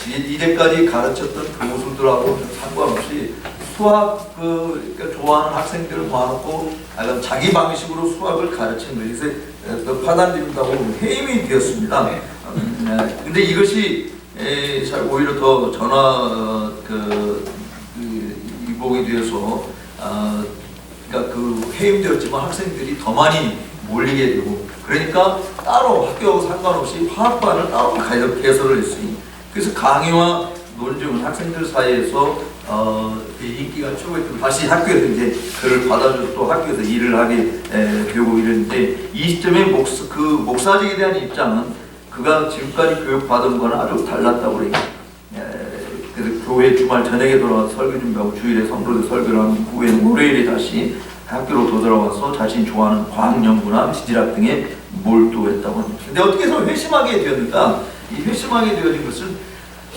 이제까지 가르쳤던 교수들하고 상관없이 수학 그러니까 좋아하는 학생들을 모아놓고 자기 방식으로 수학을 가르치는 것이 파단된다고 해임이 되었습니다. 근데 이것이 오히려 더 전화 이복이 되어서 그러니까 해임되었지만 학생들이 더 많이 몰리게 되고, 그러니까 따로 학교하고 상관없이 화학반을 따로 개설을 했으니, 그래서 강의와 논증은 학생들 사이에서 인기가 최고였고, 다시 학교에서 이제 그를 받아줘서 또 학교에서 일을 하게 되고 이랬는데, 이 시점에 목사직에 대한 입장은 그가 지금까지 교육받은 거는 아주 달랐다고 그래요. 그래서 교회 주말 저녁에 돌아와서 설교 준비하고 주일에 성도들 설교를 한 후에 월요일에 다시 학교로 되돌아와서 자신이 좋아하는 과학 연구나 지질학 등에 몰두했다고 합니다. 근데 어떻게 해서 회심하게 되었는가? 이 회심하게 되어진 것은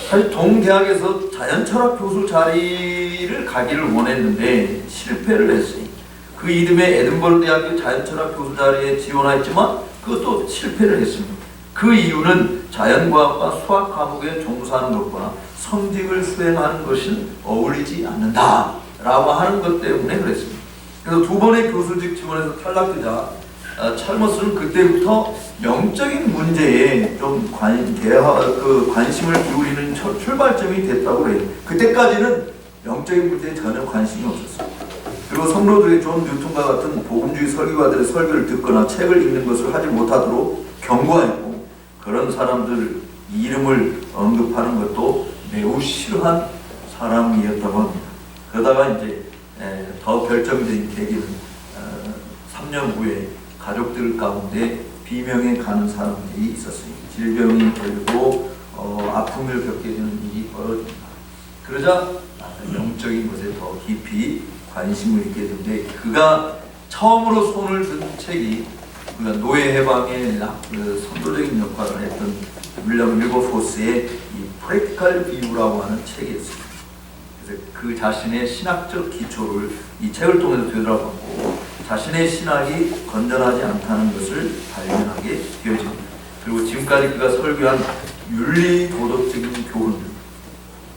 사실 동대학에서 자연철학 교수 자리를 가기를 원했는데 실패를 했어요. 그 이듬해 에든버러 대학교 자연철학 교수 자리에 지원했지만 그것도 실패를 했습니다. 그 이유는 자연과학과 수학 과목에 종사하는 것과 성직을 수행하는 것은 어울리지 않는다라고 하는 것 때문에 그랬습니다. 그래서 두 번의 교수직 지원에서 탈락되자 찰머스는 그때부터 영적인 문제에 좀 관심을 기울이는 출발점이 됐다고 해요. 그때까지는 영적인 문제에 전혀 관심이 없었어요. 그리고 성도들이 존 뉴턴과 같은 복음주의 설교가들의 설교를 듣거나 책을 읽는 것을 하지 못하도록 경고했고, 그런 사람들 이름을 언급하는 것도 매우 싫어한 사람이었다고 합니다. 그러다가 이제 더 결정적인 계기는 3년 후에 가족들 가운데 비명에 가는 사람들이 있었어요. 질병이 걸리고 아픔을 겪게 되는 일이 벌어집니다. 그러자 영적인 것에 더 깊이 관심을 있게 되는데, 그가 처음으로 손을 든 책이 노예 해방의 선도적인 역할을 했던 윌리엄 윌버포스의 이 프랙티컬 비유라고 하는 책이었습니다. 그래서 그 자신의 신학적 기초를 이 책을 통해서 되돌아봤고, 자신의 신학이 건전하지 않다는 것을 발견하게 되어집니다. 그리고 지금까지 그가 설교한 윤리 도덕적인 교훈들,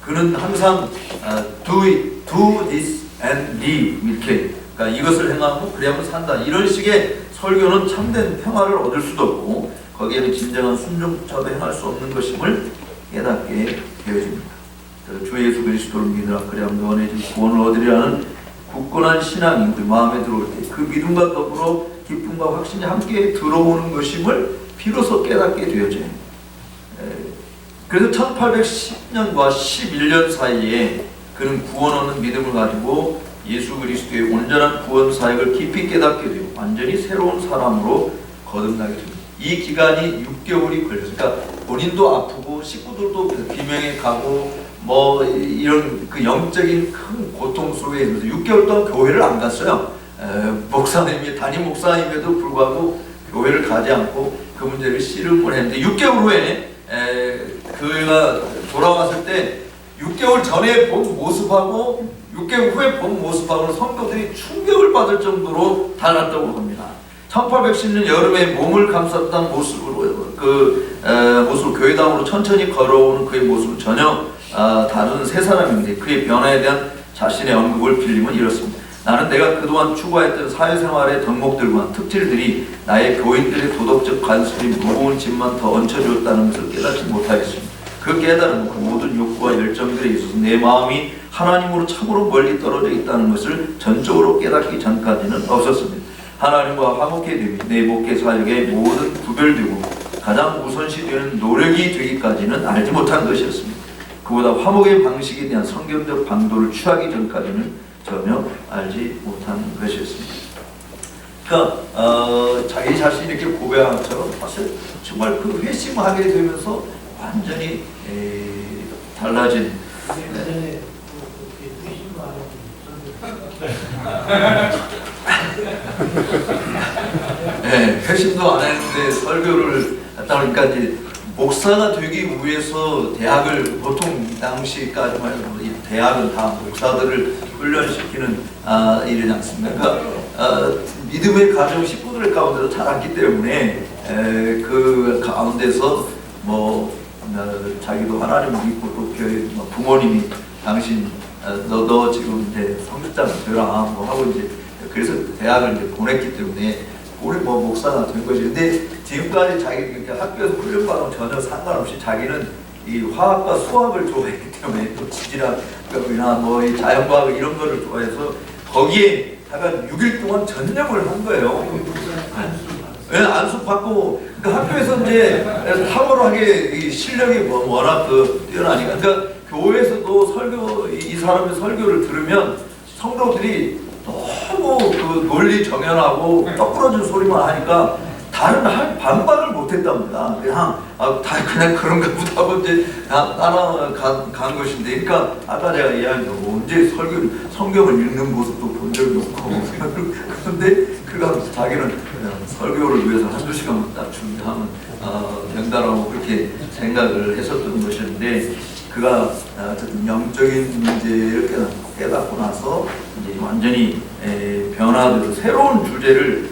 그는 항상 do this and live, 이렇게, 그러니까 이것을 행하고 그래야만 산다, 이런 식의 설교는 참된 평화를 얻을 수도 없고 거기에는 진정한 순종조차도 행할 수 없는 것임을 깨닫게 되어집니다. 주 예수 그리스도를 믿으라 그래야만 너네 구원을 얻으리라는 굳건한 신앙이 우리 마음에 들어올 때 그 믿음과 더불어 기쁨과 확신이 함께 들어오는 것임을 비로소 깨닫게 되어져요. 그래서 1810년과 11년 사이에 그는 구원 얻는 믿음을 가지고 예수 그리스도의 온전한 구원 사역을 깊이 깨닫게 되고 완전히 새로운 사람으로 거듭나게 됩니다. 이 기간이 6개월이 걸렸어요. 그러니까 본인도 아프고 식구들도 비명에 가고 이런 그 영적인 큰 고통 속에 있어서 6개월 동안 교회를 안 갔어요. 담임 목사님에도 불구하고 교회를 가지 않고 그 문제를 씨름을 했는데 6개월 후에 그가 돌아왔을 때 6개월 전에 본 모습하고 6개월 후에 본 모습하고는 성도들이 충격을 받을 정도로 달랐다고 합니다. 1810년 여름에 몸을 감쌌던 모습으로 모습 교회당으로 천천히 걸어오는 그의 모습은 전혀 다른 새 사람인데, 그의 변화에 대한 자신의 언급을 빌리면 이렇습니다. 나는 내가 그동안 추구했던 사회생활의 덕목들과 특질들이 나의 교인들의 도덕적 관습이 무거운 짐만 더 얹혀주었다는 것을 깨닫지 못하였습니다. 그 깨달음은 그 모든 욕구와 열정들에 있어서 내 마음이 하나님으로 참으로 멀리 떨어져 있다는 것을 전적으로 깨닫기 전까지는 없었습니다. 하나님과 화목해 되며 내 목회 사역에 모든 구별되고 가장 우선시되는 노력이 되기까지는 알지 못한 것이었습니다. 그보다 화목의 방식에 대한 성경적 방도를 취하기 전까지는 전혀 알지 못한 것이었습니다. 그러니까 자기 자신이 이렇게 고백한 것처럼 사실 정말 그 회심하게 되면서 완전히 달라진. 회심도 안 했는데 설교를 했다 보니까 이제 목사가 되기 위해서 대학을 보통 당시까지만 해도 대학은 다 목사들을 훈련시키는 일이지 않습니까? 그러니까 믿음의 가정 식구들 가운데서 자랐기 때문에 그 가운데서 자기도 하나님을 믿고 또 교회 부모님이 당신 너 지금 이제 성직자가 되라 뭐 하고 이제 그래서 대학을 이제 보냈기 때문에 우리 뭐 목사가 된 것이. 근데 지금까지 자기 이렇게 학교에서 훈련받은 전혀 상관없이 자기는 이 화학과 수학을 좋아했기 때문에 또 지질학이나 뭐 이 자연과학 이런 거를 좋아해서 거기에 한 6일 동안 전념을 한 거예요. 네, 안수받고 그러니까 학교에서 이제 탁월하게 이 실력이 워낙 뛰어나니까 그러니까 교회에서도 설교 이 사람의 설교를 들으면 성도들이 너무 그 논리 정연하고 떡부러진 소리만 하니까 다른 반박을 못했답니다. 다 그냥 그런가 보다 하고 이제 따라간 것인데, 그러니까 아까 제가 이야기한 언제 성경을 읽는 모습도 본 적이 없고 그런데 그가 자기는 설교를 위해서 한두 시간만 딱 준비하면 된다라고 그렇게 생각을 했었던 것이었는데, 그가 어쨌든 영적인 문제를 깨닫고 나서 이제 완전히 변화되고 새로운 주제를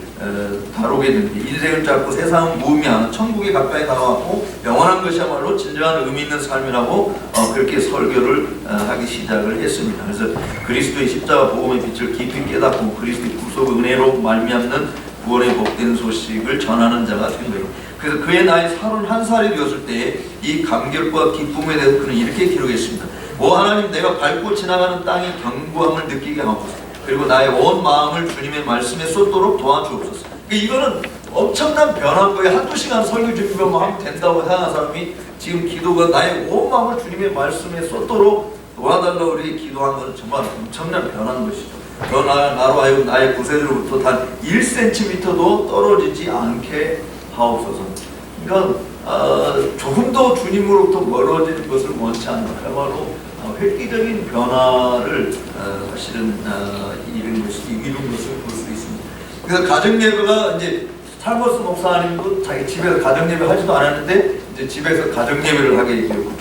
다루게 됩니다. 인생을 잡고 세상은 무의미한 천국에 가까이 다가왔고 영원한 것이야말로 진정한 의미 있는 삶이라고 그렇게 설교를 하기 시작을 했습니다. 그래서 그리스도의 십자가 복음의 빛을 깊이 깨닫고 그리스도의 구속 은혜로 말미암는 구원의 복된 소식을 전하는 자가 된 거예요. 그래서 그의 나이 31살이 되었을 때 이 감격과 기쁨에 대해서 그는 이렇게 기록했습니다. 오 하나님, 내가 밟고 지나가는 땅이 견고함을 느끼게 하옵소서. 그리고 나의 온 마음을 주님의 말씀에 쏟도록 도와주옵소서. 이거는 엄청난 변화인 거예요. 한두 시간 설교 준비만 하면 된다고 생각하는 사람이 지금 기도가 나의 온 마음을 주님의 말씀에 쏟도록 도와달라고 우리 기도한 것은 정말 엄청난 변화인 것이죠. 나로 하여금 나의 구세주로부터 단 1cm도 떨어지지 않게 하옵소서. 그러니까 조금도 주님으로부터 멀어지는 것을 원치 않는 그야말로 획기적인 변화를 사실은 이룬 것을 볼 수 있습니다. 그래서 가정예배가 이제 찰머스 목사님도 자기 집에서 가정예배 하지도 않았는데 이제 집에서 가정예배를 하게 되고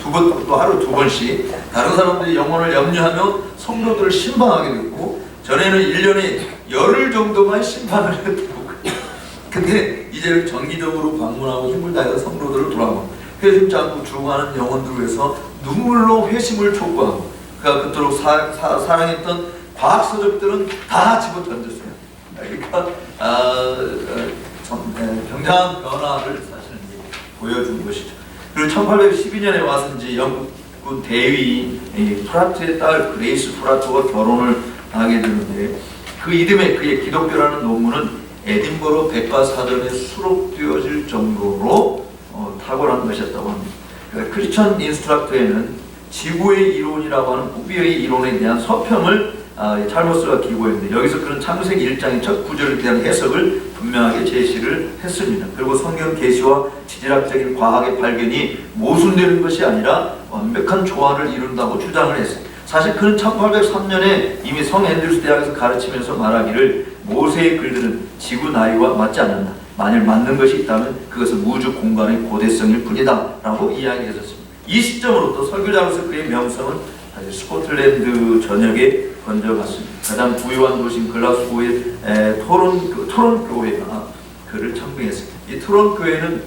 또 하루 2번씩 다른 사람들이 영혼을 염려하며 성도들을 심판하게 됐고, 전에는 1년에 열흘 정도만 심판을 했다고. 근데 이제는 정기적으로 방문하고 힘을 다해서 성도들을 돌아보고 회심치 않고 죽어가는 영혼들을 위해서 눈물로 회심을 촉구하고, 그가 그토록 사랑했던 과학서적들은 다 집어 던졌어요. 그러니까 굉장한 변화를 사실은 보여준 것이죠. 그리고 1812년에 와서 이제 영국군 대위 프라트의 딸 그레이스 프라트와 결혼을 하게 되는데, 그 이듬해 그의 기독교라는 논문은 에딘버러 백과사전에 수록되어질 정도로 탁월한 것이었다고 합니다. 그러니까 크리스천 인스트럭터에는 지구의 이론이라고 하는 우비의 이론에 대한 서평을 찰머스가 기고했는데, 여기서 그런 창세기 1장의 첫 구절에 대한 해석을 분명하게 제시를 했습니다. 그리고 성경 계시와 지질학적인 과학의 발견이 모순되는 것이 아니라 완벽한 조화를 이룬다고 주장을 했습니다. 사실 그는 1803년에 이미 성 앤드루스 대학에서 가르치면서 말하기를 모세의 글들은 지구 나이와 맞지 않는다. 만일 맞는 것이 있다면 그것은 우주 공간의 고대성일 뿐이다 라고 이야기했었습니다. 이 시점으로부터 설교자로서 그의 명성은 사실 스코틀랜드 전역에 번져갔습니다. 가장 부유한 도시인 글라스고의 토론 교회가 그를 청빙했습니다. 이 토론 교회는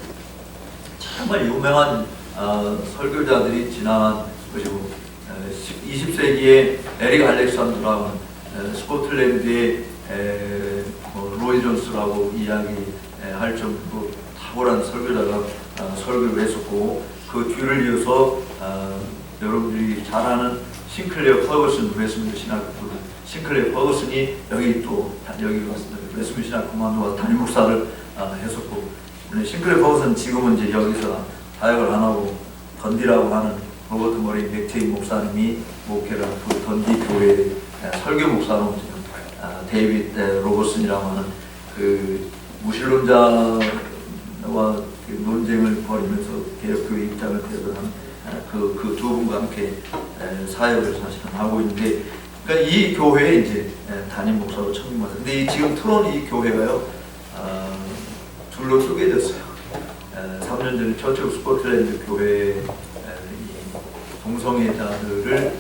정말 유명한 설교자들이 지나간 것이고, 20세기에 에릭 알렉산드라는 스코틀랜드의 로이 존스라고 이야기할 정도로 탁월한 설교자가 설교를 했었고, 그 뒤를 이어서 여러분들이 잘 아는 싱클레어 퍼거슨 웨스민스 신학교 싱클레어 퍼거슨이 여기 웨스민스 신학교 그만두고 담임 목사를 했었고, 싱클레어 퍼거슨 지금은 이제 여기서 사역을 안 하고 던디라고 하는 로버트 머리 맥체인 목사님이 목회를 한 그 던디 교회 설교 목사로 데이빗 로버슨이라고 하는 그 무신론자와 논쟁을 벌이면서 개혁교회 입장을 대변한 그 두 분과 함께 사역을 사실은 하고 있는데, 그러니까 이 교회에 이제 담임 목사로 청임받았는데, 근데 지금 트론 이 교회가요 둘로 쪼개졌어요. 3년 전에 처치 오브 스코틀랜드 교회 동성애자들을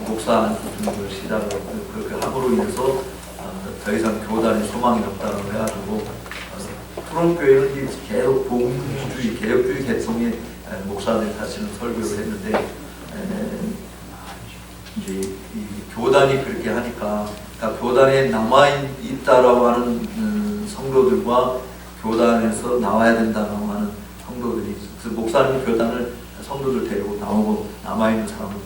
목사 등을 시작을 그렇게 함으로 인해서 더 이상 교단의 소망이 없다고 해가지고 트론 교회는 계속 복음주의 개혁주의 계통에 목사들이 다시는 설교를 했는데 이제 이 교단이 그렇게 하니까 그러니까 교단에 남아 있다라고 하는 성도들과 교단에서 나와야 된다라고 하는 성도들이 그래서 목사님 교단을 성도들 데리고 나오고 남아 있는 사람은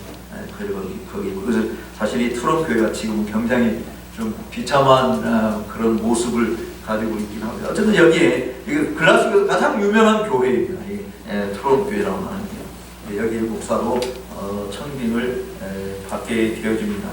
거기고 그래서 사실 이 트럼프 교회가 지금 굉장히 좀 비참한 그런 모습을 가지고 있긴 합니다. 어쨌든 여기에 글라스고에서 가장 유명한 교회입니다. 트럼프 교회라고 하는 게 여기 목사로 청빙을 받게 되어집니다.